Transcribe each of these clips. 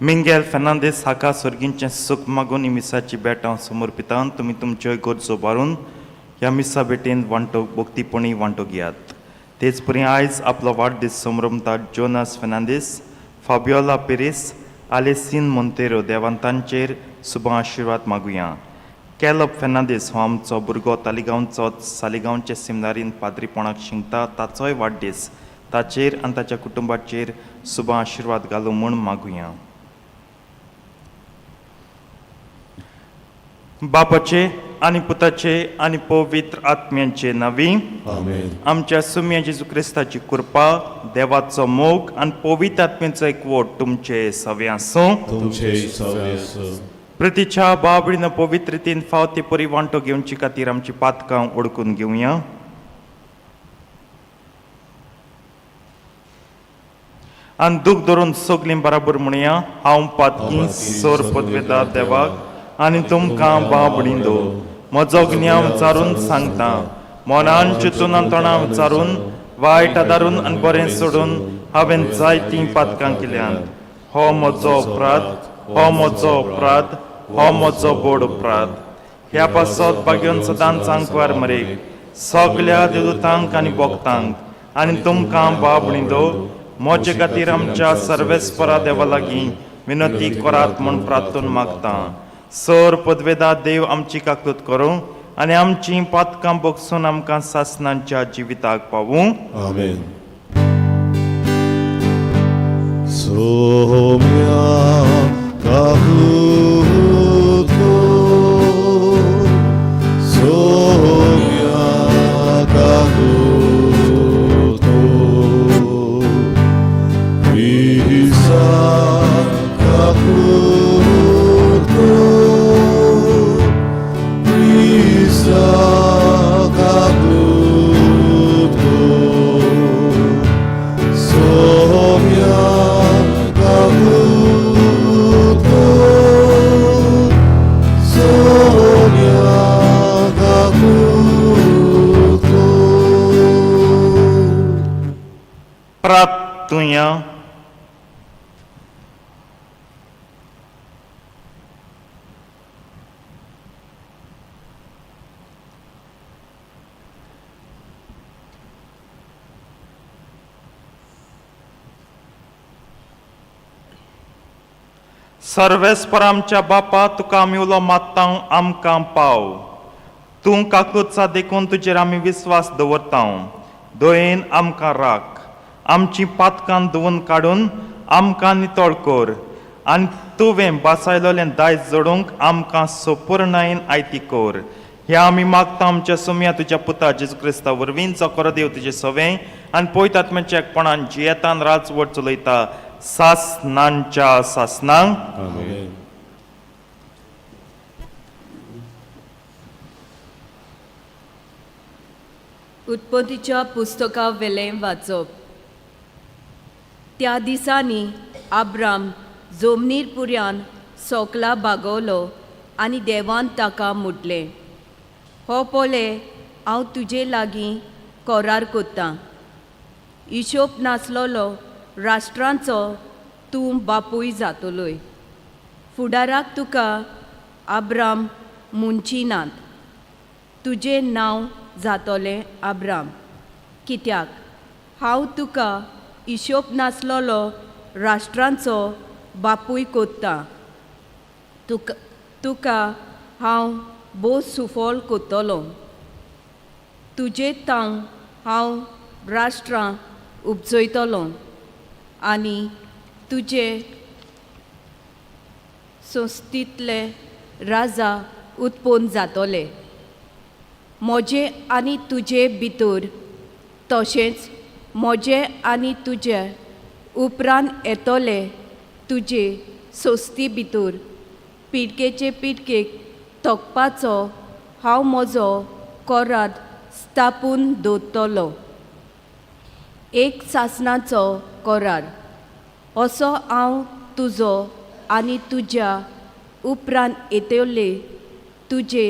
मिंगेल फेर्नांदीस हाका सर्गींचें सुख मागून ही मिसाची बेटां समोर पितान तुमी तुमच्यो गरजो बारून ह्या मिसा भेटेन वांटो भक्तीपणी वांटो घेयात. तेच परी आयज आपलो वाडदीस समरमतात जोनास फेर्नांदीस, फाबियोला पेरीस, आलेसीन मोंतेरो देवान तांचेर शुभ आशिर्वाद मागुया. कॅलब फेर्नांदीस हो आमचो भुरगो तालिगांवचोच सालिगांवचे सेमिनारीन पाद्रीपणाक शिंकता ताचोय वाडदीस ताचेर आनी ताच्या कुटुंबाचेर शुभ आशिर्वाद घालूं म्हूण मागुया. बापाचे आनी पुताचे आनी पवित्र आत्म्यांचे नावी आमच्या सुम्या जेजू क्रिस्ताची कृपा, देवाचो मोग आनी पवित्र आत्म्याचो एकवट तुमचे सवे आसूं. प्रतीच्या बाबडीन पवित्र रितीन फावती परी वांटो घेवची खातीर आमची पातकां ओळखून घेवया. आनी दूख धरून सगलीं बराबर म्हणया. हांव पातकी सोर पदवेदार देवाक आनी तुमकां बाबडिंदो म्हजो ज्ञान विचारून सांगता. मनान चिंतून आनी तोंडां विचारून वायट आदारून आनी बरें सोडून हांवें जायतीं पातकां केल्यात. हो म्हजो अपराध, हो म्हजो अपराध, हो म्हजो बोड अपराध. ह्या पासत बागेवन सदांच सांगवार मरे सगल्या देवदूतांक आनी भक्तांक आनी तुमकां बाबडिंदो म्हजे खातीर आमच्या सर्वेस्परा देवा लागीं विनंती करात म्हूण प्रार्थना मागता. सर पदवेदार देव आमची काकूत करूं आनी आमची पातकां बगसून आमकां सासणांच्या जिविताक पावूं. आमेन. सोम्या काकूत सोम्या काकूत ईसा काकूत प्रार्थुया. सर्वेस्पर आमच्या बापा तुका आमी उलो मागता आमकां पाव. तूं काकूतचा देखून तुजेर आमी विस्वास दवरता. दोयेन आमकां राख. आमची पातकां धुवन काडून आमकां नितळ कर आनी तुवें बासायलोलें दायज जोडूंक आमकां सोपूर्णायेन आयती कर. हें आमी मागता आमच्या सुम्या तुज्या पुता जेजू क्रिस्ता वरवीं जो देव तुजें सवें आनी पवित्र आत्म्याच्या एकपणान जियेतान राजवट चलयता सासणांच्या सासणांक. आमेन. उत्पत्तीच्या पुस्तका वेलें वाचप. त्या दिसांनी आब्राम जोमनीर पुर्यान सोकला बागवलो आनी देवान ताका म्हटलें, हो पोले हांव तुजे लागीं करार कोत्तां. हिशोब नासलोलो राष्ट्रांचो तूं बापूय जातलोय. फुडाराक तुका आब्राम मुंचिनात. तुजें नांव जातोलें आब्राम. कित्याक हांव तुका हिशोब नासलोलो राष्ट्रांचो बापूय कोत्ता तुका हांव भोव सुफोल कोत्तलो तुजे तांग हांव राष्ट्रां उपजयतलो आनी तुजे संस्थींतले राजा उत्पन्न जातले म्हजे आनी तुजे भितर तशेंच म्हजे आनी तुजे उपरांत येतले तुजे सोस्ती भितर पिडकेचे पिडकेक तोखपाचो हांव म्हजो करार स्थापून दवरतलो एक सासणाचो करार असो हांव तुजो आनी तुज्या उपरांत येतले तुजे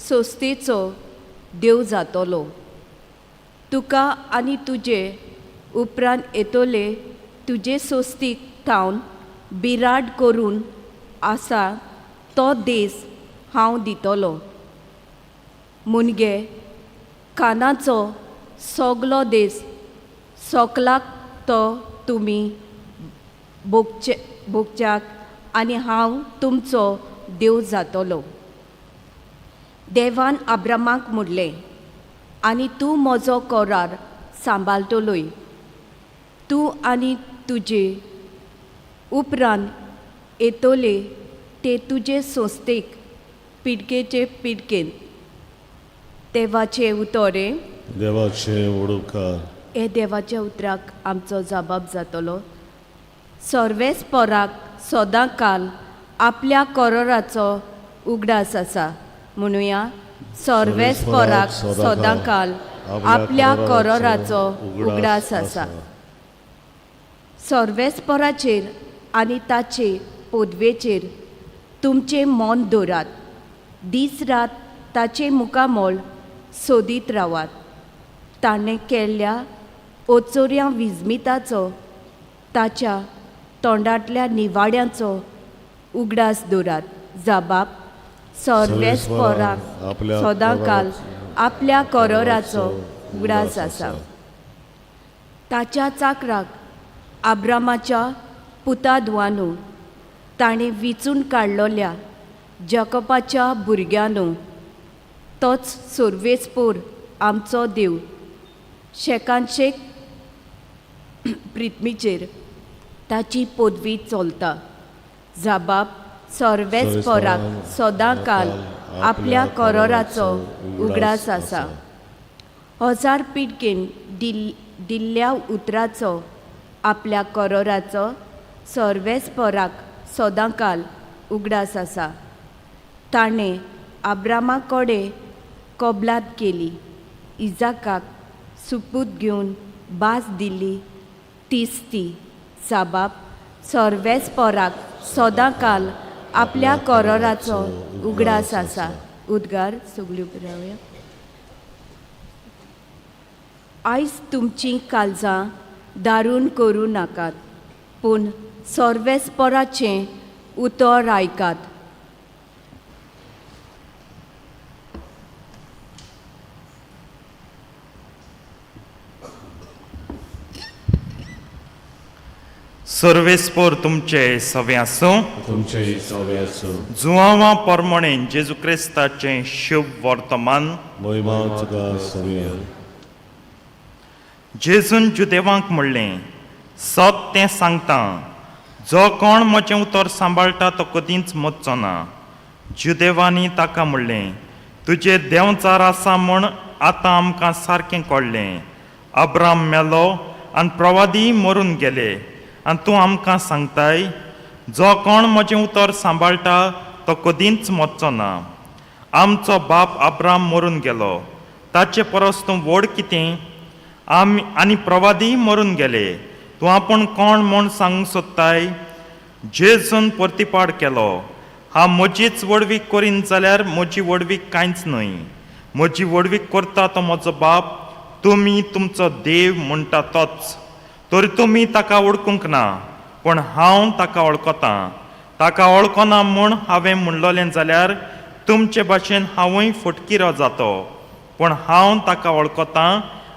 सोस्तेचो देव जातलो तुका आनी तुजे उपरांत येतले तुजे सोस्तीक थावन बिराड करून आसा तो देस हांव दितलो मुनगे कानाचो सगलो देस सोकलाक तो तुमी भोगच्याक आनी हांव तुमचो देव जातलो देवान अब्रामाक म्हणलें आनी तूं म्हजो करार सांबाळटलोय तूं आनी तुजे उपरांत येतले ते तुजे संस्थेक पिडकेचे पिडकेन देवाचे उतोरे देवाचे उडोवकार हे देवाच्या उतराक आमचो जबाब जातलो सर्वेस्पराक सदां काल आपल्या कराराचो उगडास आसा म्हणुया सर्वेस्पराक सदां काल आपल्या कराराचो उगडास आसा सर्वेस्पराचेर आनी ताचे पदवेचेर तुमचें मन दवरात दीस रात ताचे मुखामोल सोदीत रावात ताणें केल्ल्या ओचोऱ्या विजमिताचो ताच्या तोंडांतल्या निवाड्यांचो उगडास दवरात जबाब सर्वेस्पराक सदां काल आपल्या कराराचो उगडास आसा ताच्या चाकराक अब्रामाच्या पुतादवानू ताणें विचून काडलोल्या जकोपाच्या भुरग्यानू तोच सर्वेस्पोर आमचो देव शेकांचे प्रिथ्वीचेर ताची पदवी चलता जबाब सर्वेस्पराक सदां काल आपल्या कराराचो उगडास आसा हजार पिडकेन दिल्ल्या उतराचो आपल्या कराराचो सर्वेस्पराक सदां काल उगडास आसा ताणें अब्रामा कडेन कबलात केली इजाकाक सुपूत घेवन भास दिली तीच ती जबाब सर्वेस्पराक सदां काल आपल्या कराराचो उगडास आसा उद्गार सगळ्यो रावया आयज तुमचीं काळजां दारून करूं नाकात पूण सर्वेस्पराचें उतर आयकात सर्वेस्पोर तुमचे सवे आसूं तुमचे सवे आसूं जुवांवा पोरमोणे जेजू क्रिस्ताचें शुभ वर्तमान महिमा तुका सवे जेजून जुदेवांक म्हणलें सत तें सांगता जो कोण म्हजें उतर सांबाळटा तो कधींच मरचो ना जुदेवांनी ताका म्हणलें तुजें देंवचार आसा म्हूण आतां आमकां सारकें कळ्ळें अब्राम मेलो आनी प्रवादी मरून गेले आनी तूं आमकां सांगताय जो कोण म्हजें उतर सांबाळटा तो कधींच मरचो ना आमचो बाप अब्राम मरून गेलो ताचे परस तूं व्हड कितें आनी प्रवादी मरून गेले तूं आपूण कोण म्हूण सांगूंक सोदताय जेजून परतीपाड केलो हांव म्हजीच वडवीक करीन जाल्यार म्हजी वडवीक कांयच न्हय म्हजी वडवीक करता तो म्हजो बाप तुमी तुमचो देव म्हणटा तोच तरी तुमी ताका वळखूंक ना पूण हांव ताका वळखता ताका वळखना म्हूण हांवें म्हणलोलें जाल्यार तुमचे भाशेन हांवूय फटकिरो जातो पूण हांव ताका वळखता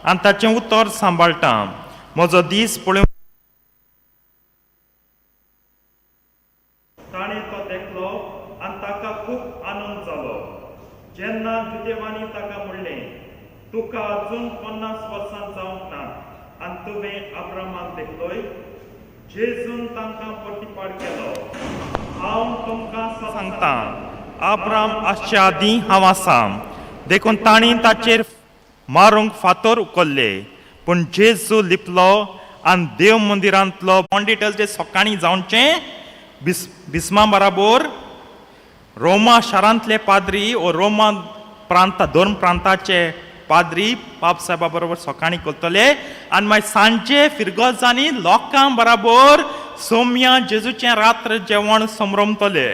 आनी ताचें उतर सांबाळटा म्हजो दीस पळोवन ताणें तो देखलो आनी ताका खूब आनंद जालो जेन्ना दुदेवानी ताका म्हणलें तुका अजून 50 वर्सां जावंक ना आनी तुवें अब्रामाक देखलोय जेजून तांकां प्रतिपाड केलो हांव तुमकां सांगता अब्राम आसच्या आदीं हांव आसा देखून तांणी ताचेर मारूंक फातर उखल्ले पूण जेजू लिपलो आनी देव मंदिरांतलो पंडितांचे सकाळीं जावचें बिस्मा बराबर रोमा शारांतले पाद्री व रोमा दोन प्रांताचे पाद्री पाप साहेबा बरोबर सकाळीं करतले आनी मागीर सांजे फिरगोजांनी लोकां बराबर सोम्या जेजूचें रात्र जेवण संभ्रमतले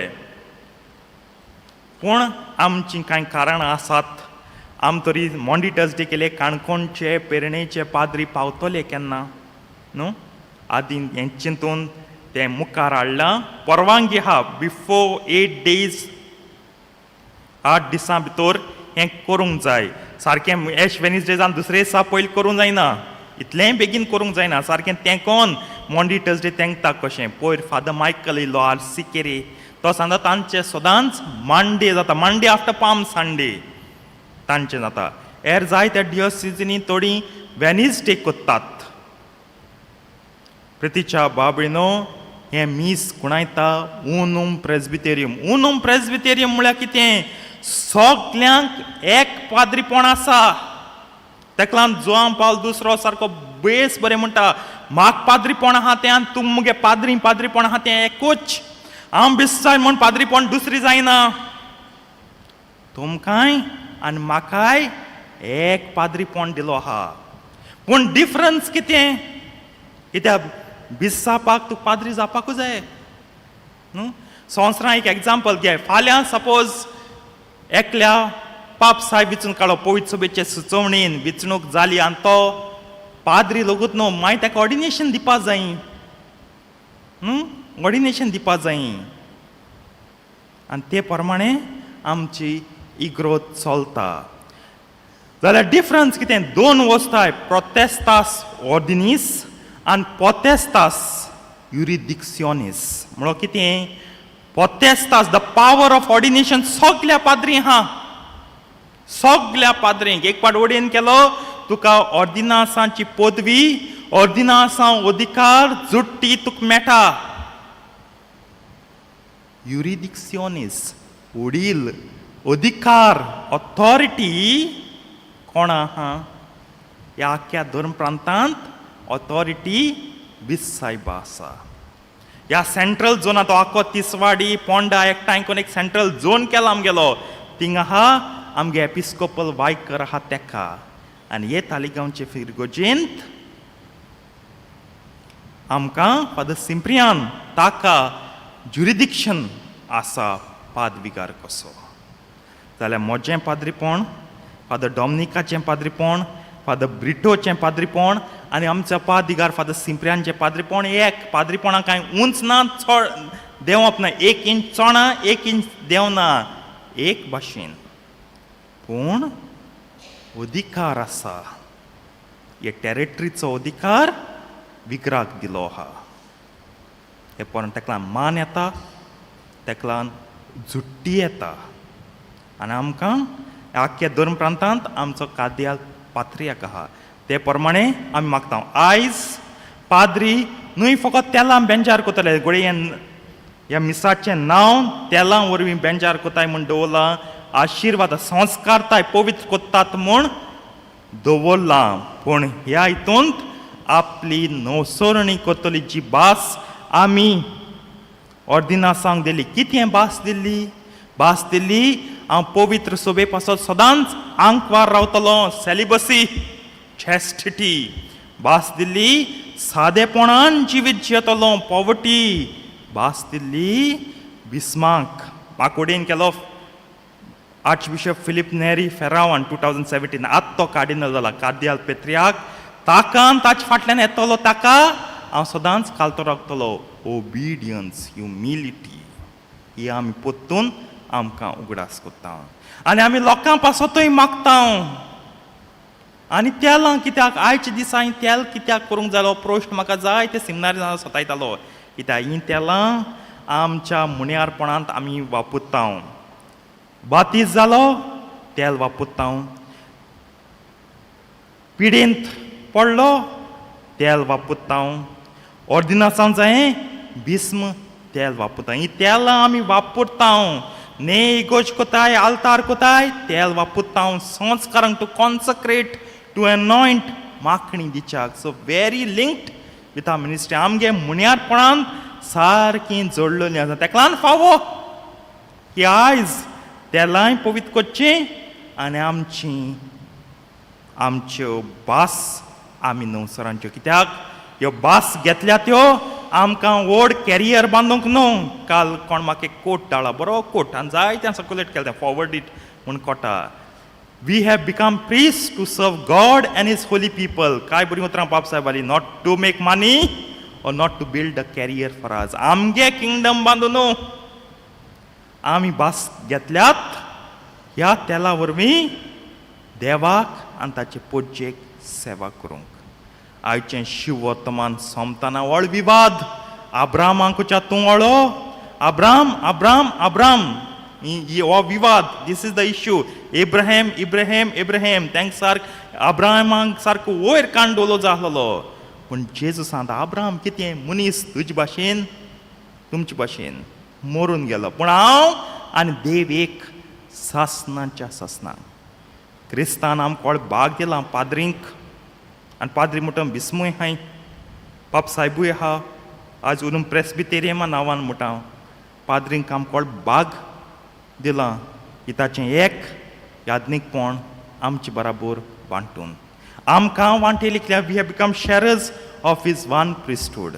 पूण आमची कांय कारणां आसात आम तरी मॉन्डी टर्सडे केले काणकोणचे पेरणेचे पाद्री पावतले केन्ना न्हू आदीं हें चिंतून तें मुखार हाडलां परवानगी आहा बिफोर 8 days 8 दिसां भितर हें करूंक जाय सारकें एश वेनिसडेजान दुसरे दिसा पयलीं करूंक जायना इतलेंय बेगीन करूंक जायना सारकें तें कोण मॉन्डी टर्सडे तेंकता कशें पयर फादर मायकल येयलो आर सिकेरे तो सांगता तांचें सदांच मांडे जाता मांडे आफ्टर पाम संडे तांचें जाता हेर जाय त्या डियोसिजींनी थोडीं वेनिसडे कोत्तात प्रितीच्या बाबळीनो हें मीस कुणायता उनूम प्रेस्बिटेरियम म्हळ्यार कितें सगल्यांक एक पाद्रीपण आसा तेका लागून जोआं पावल दुसरो सारको बेस बरें म्हणटा म्हाका पाद्रीपण आहा तें आनी तुम मुगे पाद्रीपण आहा तें एकूच हांव बिस्साय म्हूण पाद्रीपण दुसरी जायना तुमकांय आनी म्हाकाय एक पाद्रीपण दिलो आहा पूण डिफरन्स कितें कित्याक बिस्सापाक तूं पाद्री जावपाकूच जाय न्हू संवसारां एक एग्जाम्पल घे फाल्यां सपोज एकल्या पाप साहेब वेंचून काडलो पवित्र सभेचे सुचोवणेन वेंचणूक जाली आनी तो पाद्री लोगूच न्हू मागीर ताका ऑर्डिनेशन दिवपा जाय ऑर्डिनेशन दिवपा जाय आनी ते प्रमाणे आमची इग्रोथ चलता जाल्यार डिफरन्स कितें दोन वस्ताय प्रोटेस्तास ऑर्डिनीस आनी पोतेस्तास युरिडिक्शोनीस म्हणल्यार कितें पोतेस्तास द पावर ऑफ ऑर्डिनेशन सगल्या पाद्री आहा सगल्या पाद्रींक एक पाट ओडेन केलो तुका ऑर्डिनासांची पदवी ऑर्डिनासां अधिकार जुट्टी तुका मेळटा युरिडिक्शोनीस वडील अधिकार ऑथॉरिटी कोण आहा ह्या आख्या दोन प्रांतांत ऑथॉरिटी बिस्सायबा आसा ह्या सेंट्रल झोनात तो आख्खो तिसवाडी पोंडा एकठांय करून एक सेंट्रल झोन केला आमगेलो थिंग आहा आमगे एपिस्कोपल वायकर आहा तेका आनी हे तालिगांवचे फिरगोजेंत आमकां फादर सिंप्रियान ताका ज्युरिडिक्शन आसा पादविगार कसो जाल्यार म्हजें पाद्रीपण फादर डॉमिनिकाचें पाद्रीपण फादर ब्रिटोचें पाद्रीपण आनी आमच्या पाद्रीगार फादर सिंप्रियानचें पाद्रीपण एक पाद्रीपणां कांय उंच ना चड देंवप ना 1 इंच चोणा 1 इंच देंवना एक भाशेन पूण अधिकार आसा हे टेरिटरीचो अधिकार विग्राक दिलो आहा हे पळोवन तेका लागून मान येता तेका लागून जुट्टी येता आनी आमकां आख्या दोन प्रांतांत आमचो कार्दियाल पात्रियाक आहा ते प्रमाणे आमी मागता आयज पाद्री न्हय फकत तेलां बेंचार कोत्तले घोडये ह्या मिसाचें नांव तेलां वरवीं बेंचार कोताय म्हूण दवरलां आशिर्वाद संस्कारताय पवित्र कोत्तात म्हूण दवरलां पूण ह्या हितूंत आपली नवसोरणी कोत्तली जी भास आमी ऑर्डिनासांक दिली कितें भास दिल्ली हांव पवित्र सभे पासत सदांच आंकवार रावतलो सेलिबसी चॅस्टिटी भास दिल्ली सादेपणान जिवीत जियेतलो पॉवर्टी भास दिल्ली बिस्माक माकोडेन केलो आर्च बिशप फिलीप नेरी फेरावान 2017 आतां तो कार्डिनल जाला कार्दियाल पेत्रियाक ताका ताचे फाटल्यान येतलो ताका हांव सदांच कालतो रावतलो ओबिडियन्स ह्युमिलिटी ही आमी पोत्तून आमकां उगडास कोत्ता आनी आमी लोकां पासतूय मागता आनी तेलां कित्याक आयच्या दिसा हांवें तेल कित्याक करूंक जालो प्रश्न म्हाका जाय ते सेमिनारी सतायतालो कित्याक ही तेलां आमच्या मुण्यारपणांत आमी वापरतां बातीज जालो तेल वापरतां पिडेंत पडलो तेल वापरतां ऑर्डिनासां जायें बिस्म तेल वापरतां ही तेलां आमी वापरतां ने इगोज कोताय आल्तार कोताय तेल वापरतां संस्कारांक टू कॉन्सक्रेट टू अनॉयंट माखणी दिच्याक so very linked with our ministry आमगे मुण्यारपणांत सारकीं जोडलेलीं आसा तेका लागून फावो की आयज तेलांय पवित्र करचीं आनी आमच्यो भास आमी नुसरांच्यो कित्याक ह्यो भास घेतल्या त्यो आमकां व्हड कॅरियर बांदूंक न्हू काल कोण म्हाका एक कोट धाडला बरो कोट आनी जायत्यां सर्क्युलेट केलें फॉरवर्ड इट म्हूण कोटा we have become priest to सर्व God and his holy people काय बरीं उतरां बाब साहेबाली not to make money or not to build a career for us आमगे किंगडम बांदूं न्हू आमी भास घेतल्यात ह्या तेला वरवीं देवाक आनी ताचे पोजजेक सेवा करूंक आयचें शिव वर्तमान सोमतना व्हड विवाद आब्रामांकूच्या तूं वळो आब्राम आब्राम आब्राम हो विवाद this is the issue Ibrahim Ibrahim Ibrahim तांकां सारको आब्रामांक सारको वयर कांडोलो जाहलो पूण जेजूसांत आब्राम कितें मनीस तुजे भाशेन तुमचे भाशेन मरून गेलो पूण हांव आनी देव एक सासनाच्या सासनाक क्रिस्तान आमकां व्हड भाग दिला पाद्रींक आनी पाद्री म्हणटा बिस्मूय हाय पाप सायबूय आहा आज उलूम प्रेस्बितेरियमा नांवान म्हणटा पाद्रींक आमकां व्हड भाग दिलां की ताचें एक यादनीकपण आमचे बराबर वांटून आमकां वांटेली कित्याक we have become sharers of his one priesthood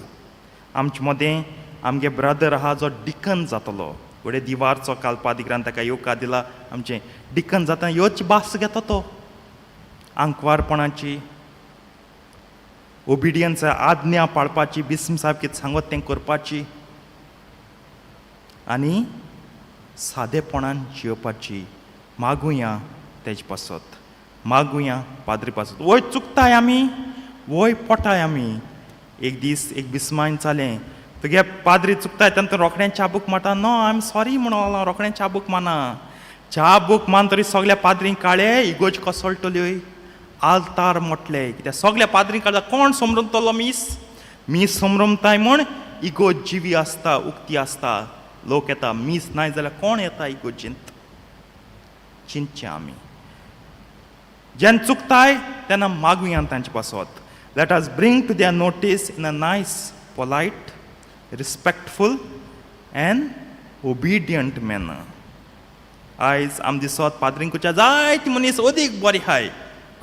आमचे मदें आमगे ब्रदर आहा जो डिकन जातलो फुडें दिवारचो काल पाद्रीकारान ताका येवकार दिला आमचें डिकन जाता ह्योच भास घेता तो आंकवारपणाची ओबिडियन्स आज्ञा पाळपाची बिस्म साहेब कितें सांगत तें करपाची आनी सादेपणान जियोवपाची मागुया तेजे पासत मागुया पाद्री पासत वय चुकताय आमी वय पोटाय आमी एक दीस एक बिस्मायन जालें तुगे पाद्री चुकताय तेन्ना रोखडें चाबूक मारता नो आय एम सॉरी म्हणून लागलो रोखडें चाबूक माना चाबूक मान तरी सगल्या पाद्रींक काळे इगोज कोसळटल्योय आल्तार म्हटलें कित्याक सगल्या पाद्रींक काळजा कोण समरमतलो मीस समरमताय म्हूण इगोज जिवी आसता उक्ती आसता लोक येता मीस नाय जाल्यार कोण येता इगोजींत चिंतचें आमी जेन्ना चुकताय तेन्ना मागुया तांचे पासत let us bring to their notice in a nice polite respectful and obedient manner आयज आमी दिसत पाद्रींकूच्या जायती मनीस अदीक बरी हाय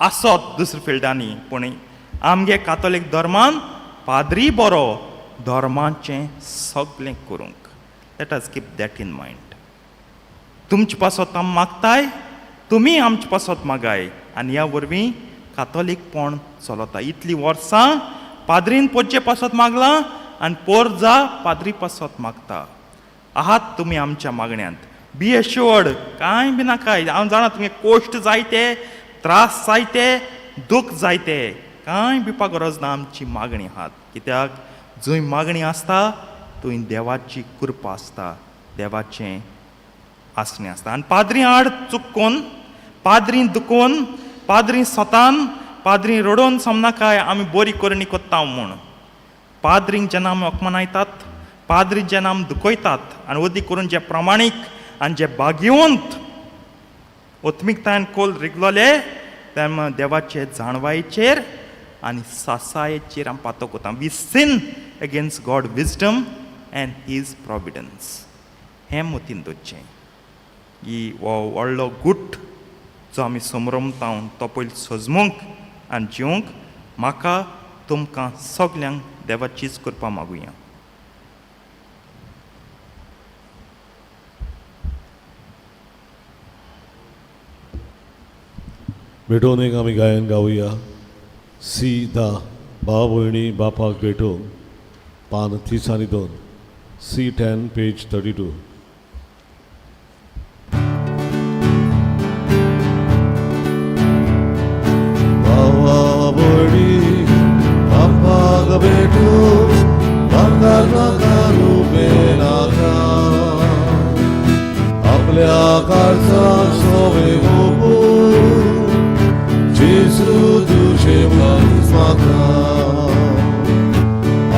आसत दुसऱ्या फिल्डांनी पूण आमगे कातोलीक धर्मान पाद्री बरो धर्माचें सगळें करूंक let us keep that in mind तुमचे पासत आमी मागताय तुमी आमचे पासत मागाय आनी ह्या वरवीं कातोलीकपण चलता इतलीं वर्सां पाद्रीन पोजचे पासत मागलां आनी पोरजा पाद्री पासत मागता आहात तुमी आमच्या मागण्यांत बी एश्युअर्ड कांय बी नाकाय हांव जाणा तुमगे कोश्ट जायते त्रास जायते दूख जायते कांय भिवपाक गरज ना आमची मागणी आहात कित्याक जंय मागणी आसता थंय देवाची कृपा आसता देवाचें आसणें आसता आनी पाद्री आड चुकून पाद्री दुखून पाद्री स्वतान पाद्री रडोवन समनाकाय आमी बरी करणी कोत्ता म्हूण पाद्रींक जेन्ना आमी अपमानायतात पाद्री जेन्ना आमी दुखयतात आनी अदीक करून जे प्रामाणीक आनी जे भाग्यवंत ओत्मिकतायेन कोल रिगलोले तेन्ना देवाचे जाणवायेचेर आनी सासायेचेर आमी पातो कोता we sin against God wisdom and his providence हें मतीन दवरचें ही हो व्हडलो गूट जो आमी समरमता तो पयलीं सजमूंक आनी जिवंक म्हाका तुमकां सगल्यांक देवाचीच कृपा मागुया भेटोवन एक आमी गायन गावया सीदा भाव भयणी बापाक भेटोवन पान 32 C10 पेज 32 भाव जेजू तुझे मनीस म्हाका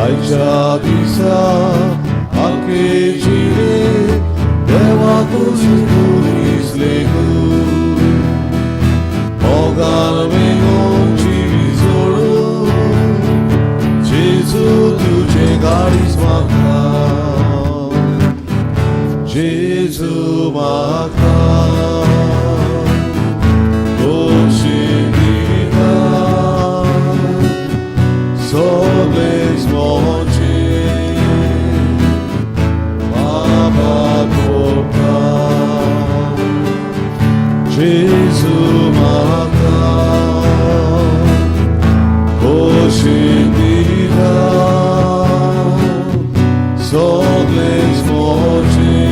आयच्या दिसा आखे जिणे देवा तुझी दिसले मोगान मेगोंची जोडून जेजू तुझे गाडीस म्हाका जेजू म्हाका Soles moje Baba Boka Jesu Maka Oshindira Soles moje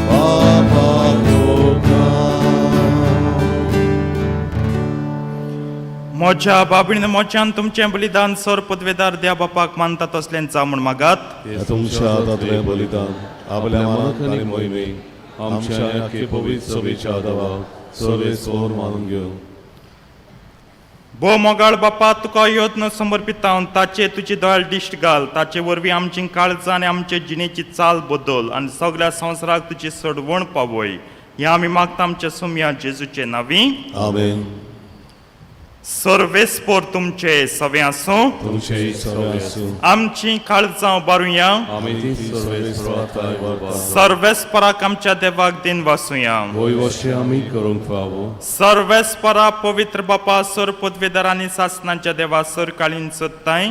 Baba Boka मोच्या बाबीण मोच्यान तुमचें बलिदान सोर पदवेदार द्या बापाक मानता तसल्यांचा म्हण मागात तुमच्या हातांतलें बलिदान आपल्या मनाक आनी मोहिमे आमच्या आख्खे पवित्र सभेच्या आदाराक सगळे सोर मानून घेवन भो मोगाळ बापा तुका योत्न समर्पित हांव ताचे तुजी दोळ्यार दिश्ट घाल ताचे वरवीं आमची काळजां आनी आमचे जिणेची चाल बदल आनी सगळ्या संवसाराक तुजी सडवण पावय हें आमी मागता आमच्या सुम्या जेजूचे नांवी आमेन सर्वेस्पोर तुमचे सवे आसूं तुमचे सगळे आसूं आमची काळजां उबारुया आमी ती सर्वे सर्वाताय वरपा सर्वेस्पराक आमच्या देवाक दिन वासुया होय वशे आमी करूंक फावो सर्वेस्परा पवित्र बापा सर पदवेदार आनी सासणांच्या देवा सर काळीन सत्ताय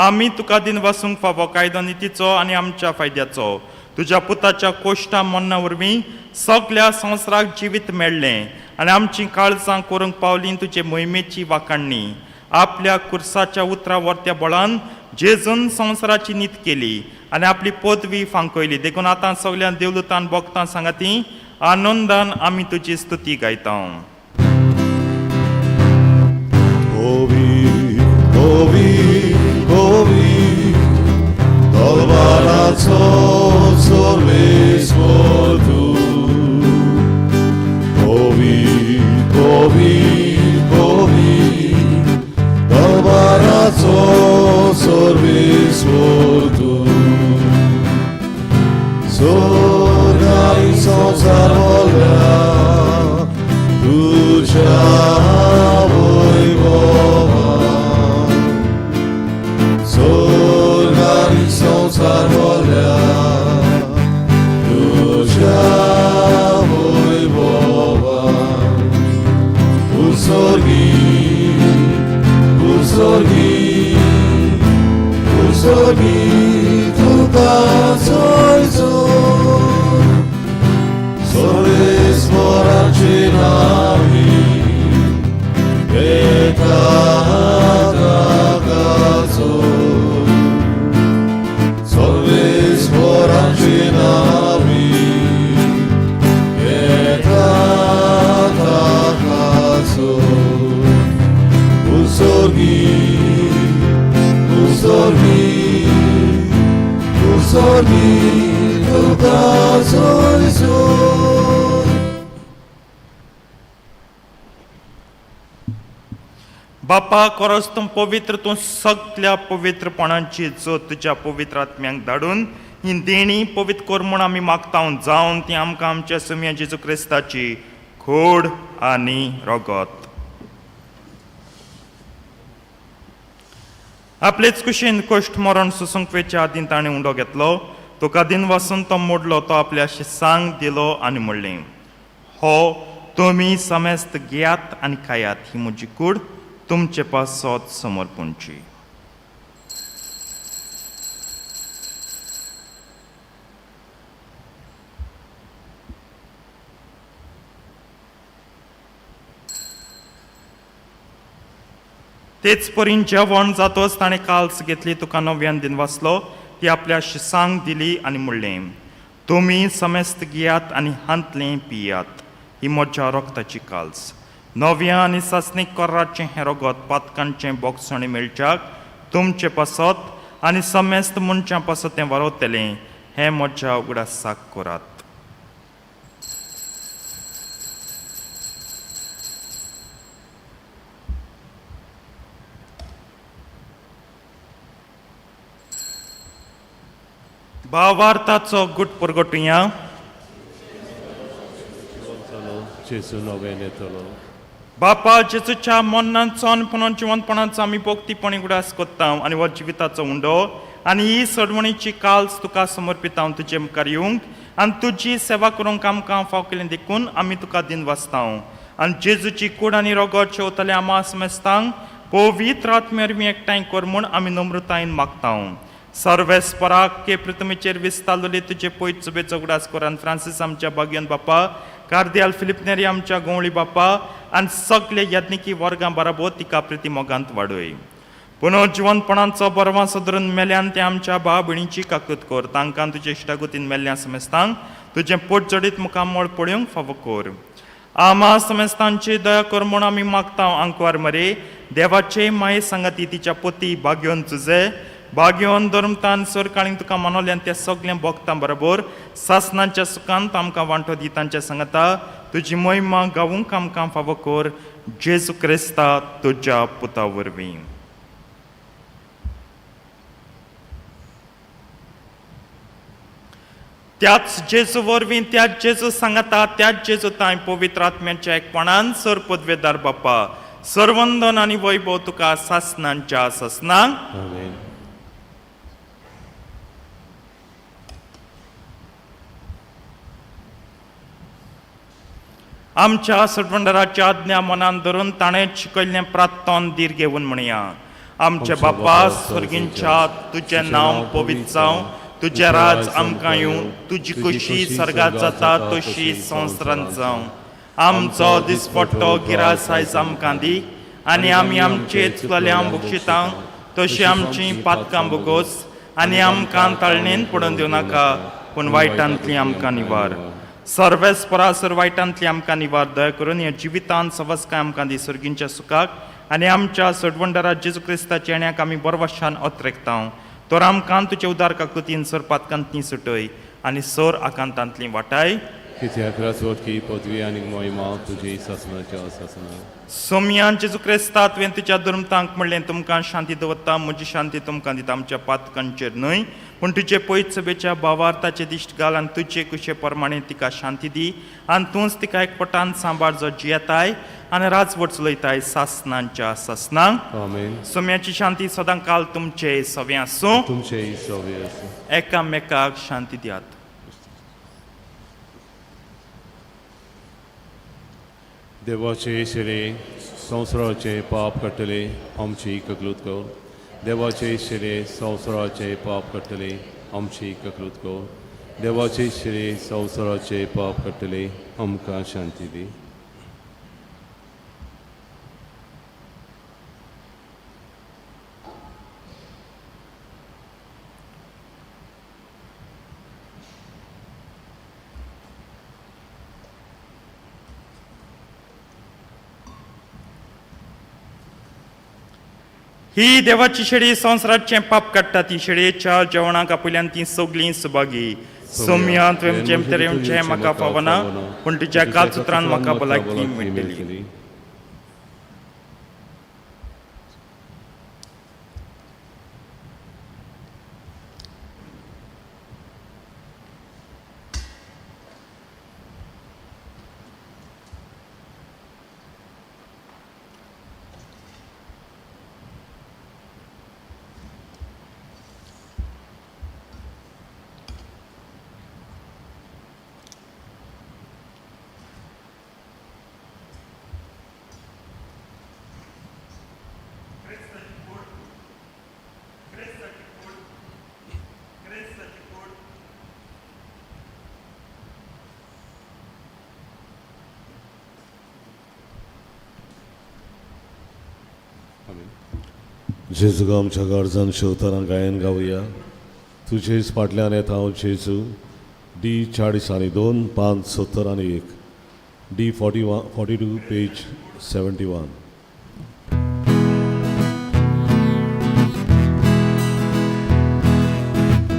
आमी तुका दिन वासूंक फावो कायदो नितीचो आनी आमच्या फायद्याचो तुज्या पुताच्या कोश्टा मन्ना वरवीं सगळ्या संवसाराक जिवीत मेळ्ळें आनी आमची काळजां करूंक पावली तुजे मोहिमेची वाखाणणी आपल्या कुर्साच्या उतरा वर्त्या बळान जेजून संवसाराची नीत केली आनी आपली पदवी फांकयली देखून आतां सगळ्या देवलुतान भक्तां सांगाती आनंदान आमी तुजी स्तुती गायता Holy, holy, holy, Dolvaraco Solesmo Tu. Holy, holy, holy, Dolvaraco Solesmo Tu. Sorgai संसार volea, Tuja संसार volea, Tuja voivova, Usorgi, tu canzoi Soles morancinami, Etata cazoi Soles morancinami, Etata cazoi Usorgi, tu cazoi बापा खरोच तूं पवित्र तूं सगळ्या पवित्रपणांची जो तुज्या पवित्र आत्म्यांक धाडून ही देणी पवित्र कर म्हूण आमी मागता जावन ती आमकां आमच्या सुम्या जेजू क्रिस्ताची खोड आनी रगत आपलेच कुशीन कश्ट मरण सुसूंक वेच्या आदीं ताणें उंडो घेतलो तुका दिन वासून तो मोडलो तो आपल्या शिसांक दिलो आनी म्हणलें हो तुमी समेस्त घेयात आनी खायात ही म्हजी कूड तुमचे पासत समर्पणची तेच परीन जेवण जातोच ताणें काल्स घेतली तुका नव्यान दिन वाचलो ती आपल्या शिसांक दिली आनी म्हणलें तुमी समेस्त घेयात आनी हांतलें पियात ही म्हज्या रोगताची काल्स नव्या आनी सासणीक कोर्राचें हें रगत पातकांचें बोगसणी मेळच्याक तुमचें पासत आनी समेस्त मनशां पासत तें वारवतलें हें म्हज्या उगडासाक करात भावार्थाचो गुट परगटुया. जेजू नवें येतलो. बापा जेजूच्या मरणांचो पुनः जिवंतपणाचो आमी भोक्तीपणी उडास कोत्ता आनी हो जिविताचो उंडो आनी ही सोडवणीची काल्स तुका समर्पिता तुजे मुखार येवंक आनी तुजी सेवा करूंक आमकां फाव केलें देखून आमी तुका दिन वाचता आनी जेजूची कूड आनी रगत शेवतले आमा समेस्तांक पवित्र आत्म्यारवी एकठांय कर म्हूण आमी नम्रतायेन मागता. सर्वेस्पराक के पृथ्वीचेर विस्तारलेले तुजे पयत सुबेचो उडास कर आनी फ्रांसीस आमच्या भाग्यन बापा कार्दियाल फिलिप नेरी आमच्या गोवळी बापा आनी सगळे यज्ञिकी वर्गां बराबर तिका प्रतिमोगांत वाडय. पुनः जिवंतपणाचो बरवां सदरून मेल्यान ते आमच्या भाव भयणीची काकूत कर. तांकां तुजे इश्टागतीन मेल्ल्या समेस्तांक तुजें पोट जोडीत मुखामोळ पळोवंक फावो कर. आमा समेस्तांची दया कर म्हूण आमी मागता आंकवार मरे देवाचे माये सांगाती तिच्या पोती भाग्योन तुजे भाग्योन धर्मतान सर काळींग तुका मानवल्यान त्या सगळ्या भक्तां बरोबर सासनाच्या सुखांत आमकां वांटो दितांच्या सांगता तुजी महिमा गावूंक आमकां फावो कर. जेजू क्रिस्ता तुज्या पुता वरवीं. त्याच जेजू वरवीं त्याच जेजू सांगता त्याच जेजू तांय पवित्र आत्म्याच्या एकपणान सर पदवेदार बापा सर्वंदन आनी वैभव तुका सासनांच्या सासनांक. आमेन. आमच्या सडवंडराच्या आज्ञा मनान धरून ताणें शिकयल्लें प्रार्थन दीर घेवन म्हणया. आमचे बापा स्वर्गींच्या तुजें नांव पवित्र जावं तुजें राज आमकां येवं तुजी कुशी सर्गात जाता तशी संवसारांत जावं. आमचो दिसपट्टो गिरास आयज आमकां दी आनी आमी आमचे चुकल्यांक बक्षिता तशी आमची पातकां बोगोस आनी आमकां ताळणेन पडून दिवं नाका पूण वायटांतली आमकां निवार. सर्वेस्परासर वायटांतली आमकां निवार दया करून ह्या जिवितांत सवस्काय आमकां दी सर्गींच्या सुखाक आनी आमच्या सडवंडरा जेजू क्रिस्ताच्या येण्याक आमी बरवशान अत्रेकता. तर आमकां तुजे उदार काकुतीन सर पातकांतली सुटय आनी सर आकांतांतली वाटाय. कित्याक राजवटकी पदवी आनी मोहिमा तुजी सासनाच्या सासना. सोमयान जेजू क्रिस्ता तुवें तुज्या धर्मतांक म्हणलें तुमकां शांती दवरता म्हजी शांती तुमकां दिता. आमच्या पातकांचेर न्हय पूण तुजे पयत सभेच्या भावार्थाचे दिश्ट घाल आनी तुजे कुशे प्रमाणे तिका शांती दी आनी तूंच तिका एकपटान सांबाळ जो जियेताय आनी राजवट चलयताय सासनांच्या सासनांक. आमेन. सोम्याची शांती सदां काल तुमचे सव्या आसूं. तुमचे सवे आसूं. एकामेकाक शांती दियात. देवाचे शिरे संवसाराचे पाप कट्टले आमची ककलूत कर. देवाचे शिरे संवसाराचे पाप कट्टले आमची ककलूत कर. देवाचे शिरे संवसाराचे पाप कट्टले आमकां शांती दी. ही देवाची शेळी संवसाराचें पाप काडटा. ती शेळयेच्या जेवणाक आपल्यान ती सगळीं सुभागी. सोम्या तुवें जेमतेरेवचें म्हाका फावना पूण तुज्या कालसुत्रान म्हाका भलायकी मेळटली. जेजू आमच्या गरजान शेवताना गायन गावया. तुजेच फाटल्यान येता हांव जेजू. D40 5 70 आनी 1 D42 पेज 71.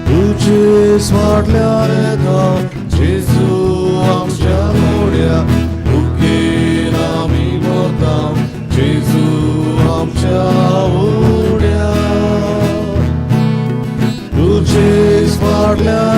तुजेच फाटल्यान येता जेजू आमच्या मोड्या बुकेन आमी भरता जेजू आमच्या ओड्या. तुजेच फाटल्यान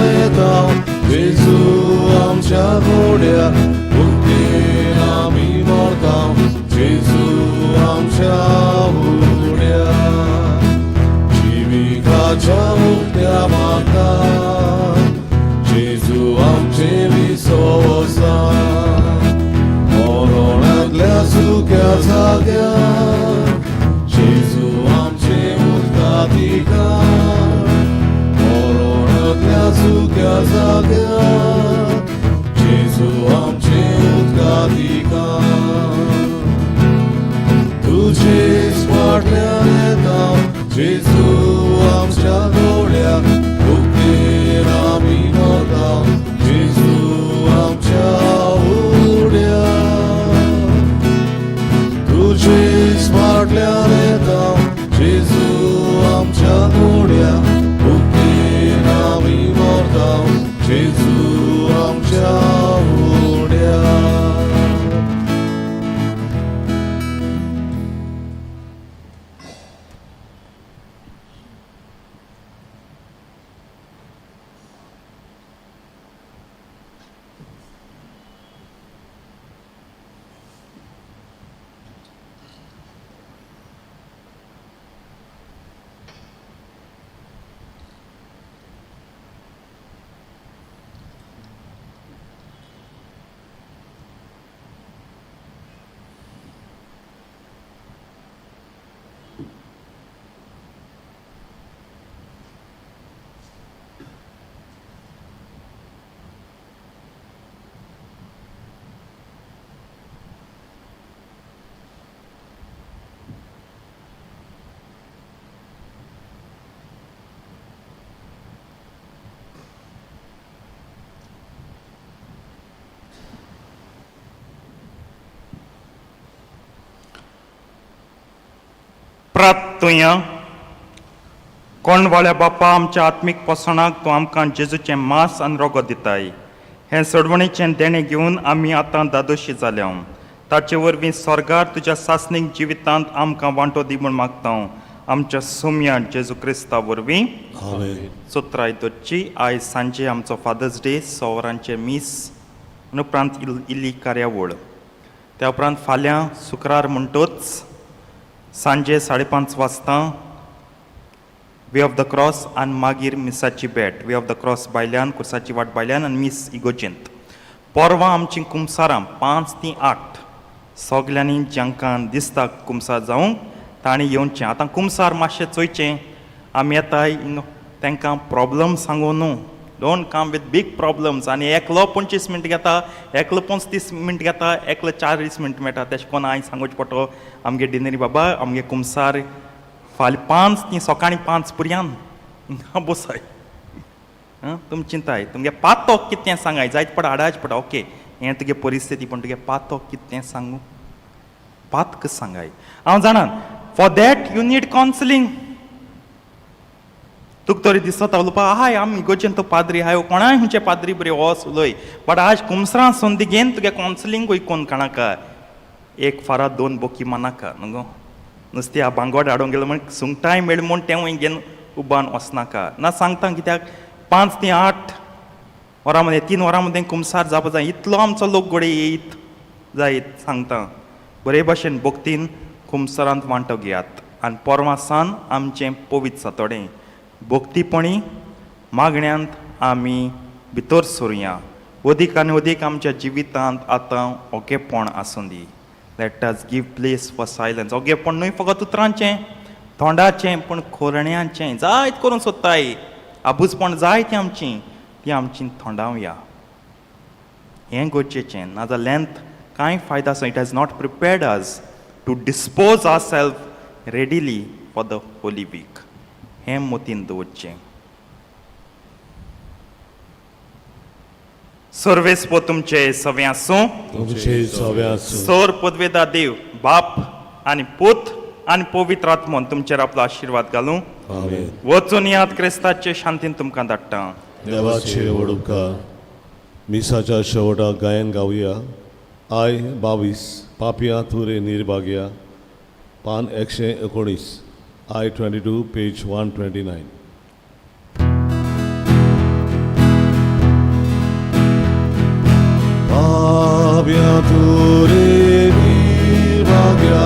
तुझेच वाटल्याने दाम जेजू आमच्या डोळ्या भुकेन आम्ही मोरता जेजू आमच्या उड्या तुझेच वाटल्याने दाम जेजू आमच्या डोळ्या भुकेन आम्ही मोरता जेजू आमच्या उड्या प्रार्थुया कोणवाळ्या बापा आमच्या आत्मीक पोसणाक तूं आमकां जेजूचें मांस आनी रोगो दिताय हें सोडवणेचें देणें घेवन आमी आतां दादोशी जाल्या ताचे वरवीं स्वर्गार तुज्या सासणीक जिवितांत आमकां वांटो दी म्हूण मागता आमच्या सोम्या जेजू क्रिस्ता वरवीं आमेन. सुत्राय दोची आयज सांजे आमचो फादर्स डे सोवरांचे मीस उपरांत इल्ली कार्यावळ त्या उपरांत फाल्यां शुक्रार म्हणटूच सांजे 5:30 वाजता वे ऑफ द क्रॉस आनी मागीर मिसाची भेट वे ऑफ द क्रॉस भायल्यान कुर्साची वाट भायल्यान आनी मिस इगोजेंत परवां आमची कुमसारां 5 ते 8 सगल्यांनी जांकां दिसता कुमसार जावंक तांणी येवचें आतां कुमसार मातशें चोयचें आमी येताय तांकां प्रॉब्लम सांगूं न्हू don't come with big problems आनी एकलो 25 मिनट घेता एकलो 35 मिनट घेता एकलो 40 मिनट मेळटा तशें कोन्न हांवें सांगूचें पडटो आमगे डिनरी बाबा आमगे कुमसार फाल्यां 5 ती सकाळीं 5 पर्यान बसाय तुमी चिंताय तुमगे पातो कितें सांगाय जायत पडा हाडाच पडा ओके हें तुगे परिस्थिती पूण तुगे पातो कितें सांगू पात कशें सांगाय हांव जाणां for that you need counselling तुका तरी दिसता उलोवपा हाय आमी इगोजेन तो पाद्री हाय कोणाय खंयचे पाद्री बरे वोस उलय बट आज कुमसरां संदी घेन तुगे कावन्सिलींग कोण काणाका एक फारा 2 बोकी मानाका न्हू नुस्तें आ बांगोड हाडूंक गेलो म्हण सुंगटाय मेळ म्हूण तेवूय घेवन उबान वचनाका ना सांगता कित्याक 5 ते 8 वरां मदें 3 वरां मदें कुमसार जावपा जाय इतलो आमचो लोक गोडे येयत जायत सांगता बरे भाशेन भोक्तीन कुमसारांत वांटो घेयात आनी परवां सान आमचें पवित्र सातोडें भोक्तीपणी मागण्यांत आमी भितर सरुया अदीक आनी अदीक आमच्या जिवितांत आतां ओगेपण आसूं दी let us give place for silence ओगेपण न्हय फकत उतरांचें तोंडाचें पूण खोरण्यांचें जायत करून सोदताय आबूजपण जाय ती आमची थोंडावया हें गरजेचें नाजाल्यार लँत कांय फायदा आसा it has not prepared us to dispose our self readily for the holy week हें मोतीन दवरचें सर्वेस्पो तुमचे सवे आसूं तुमचे सवे आसूं सोर पदवेदा देव बाप आनी पूत आनी पवित्र आत्मोन तुमचेर आपलो आशिर्वाद घालूं आमेन. वचून याद क्रिस्ताचे शांतीन तुमकां धाडटा देवाचे वडुपकार मिसाच्या शेवटाक गायन गावया आय 22 पापिया तुरे निर्भाग्या पान 119 आय 22 पेज 129 पापिया तुरे निर्भाग्या